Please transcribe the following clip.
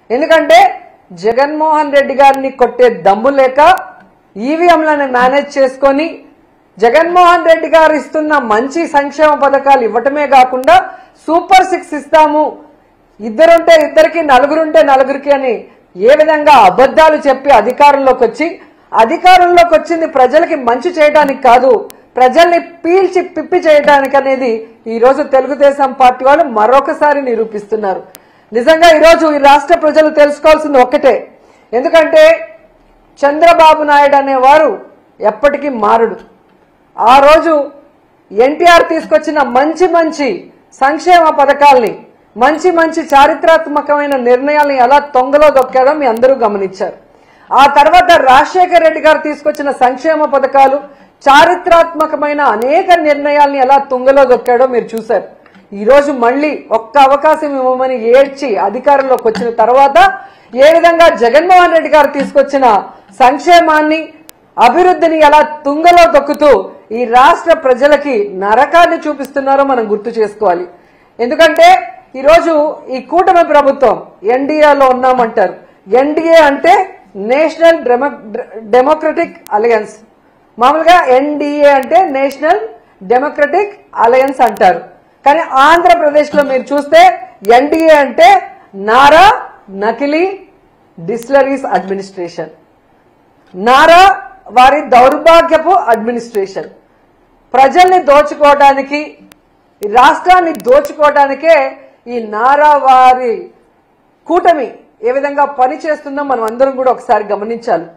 ఎందుకంటే జగన్మోహన్ రెడ్డి గారిని కొట్టే దమ్ము లేక ఈవీఎంలను మేనేజ్ చేసుకొని జగన్మోహన్ రెడ్డి గారు ఇస్తున్న మంచి సంక్షేమ పథకాలు ఇవ్వటమే కాకుండా సూపర్ 6 ఇస్తాము, ఇద్దరుంటే ఇద్దరికి, నలుగురుంటే నలుగురికి అని ఏ విధంగా అబద్ధాలు చెప్పి అధికారంలోకి వచ్చింది ప్రజలకి మంచి చేయడానికి కాదు, ప్రజల్ని పీల్చి పిప్పి చేయడానికి అనేది ఈ రోజు తెలుగుదేశం పార్టీ వాళ్ళు మరొకసారి నిరూపిస్తున్నారు. నిజంగా ఈ రోజు ఈ రాష్ట్ర ప్రజలు తెలుసుకోవాల్సింది ఒక్కటే, ఎందుకంటే చంద్రబాబు నాయుడు అనేవారు ఎప్పటికీ మారడు. ఆ రోజు ఎన్టీఆర్ తీసుకొచ్చిన మంచి మంచి సంక్షేమ పథకాల్ని, మంచి మంచి చారిత్రాత్మకమైన నిర్ణయాల్ని ఎలా తొంగలో దొక్కాడో మీ అందరూ గమనించారు. ఆ తర్వాత రాజశేఖర రెడ్డి గారు తీసుకొచ్చిన సంక్షేమ పథకాలు, చారిత్రాత్మకమైన అనేక నిర్ణయాల్ని ఎలా తుంగలో దొక్కాడో మీరు చూశారు. ఈ రోజు మళ్ళీ ఒక్క అవకాశం ఇవ్వమని ఏడ్చి అధికారంలోకి వచ్చిన తర్వాత ఏ విధంగా జగన్మోహన్ రెడ్డి గారు తీసుకొచ్చిన సంక్షేమాన్ని, అభివృద్ధిని ఎలా తుంగలో దొక్కుతూ ఈ రాష్ట్ర ప్రజలకి నరకాన్ని చూపిస్తున్నారో మనం గుర్తు చేసుకోవాలి. ఎందుకంటే ఈరోజు ఈ కూటమి ప్రభుత్వం ఎన్డీఏలో ఉన్నామంటారు. ఎన్డీఏ అంటే నేషనల్ డెమోక్రటిక్ అలయన్స్. మామూలుగా ఎన్డీఏ అంటే నేషనల్ డెమోక్రటిక్ అలయన్స్ అంటారు. కానీ ఆంధ్రప్రదేశ్లో మీరు చూస్తే ఎన్డీఏ అంటే నారా నకిలీ డిస్టిలరీస్ అడ్మినిస్ట్రేషన్, నారా వారి దౌర్భాగ్యపు అడ్మినిస్ట్రేషన్. ప్రజల్ని దోచుకోవడానికి, రాష్ట్రాన్ని దోచుకోవడానికే ఈ నారా వారి కూటమి ఏ విధంగా పనిచేస్తుందో మనం అందరం కూడా ఒకసారి గమనించాలి.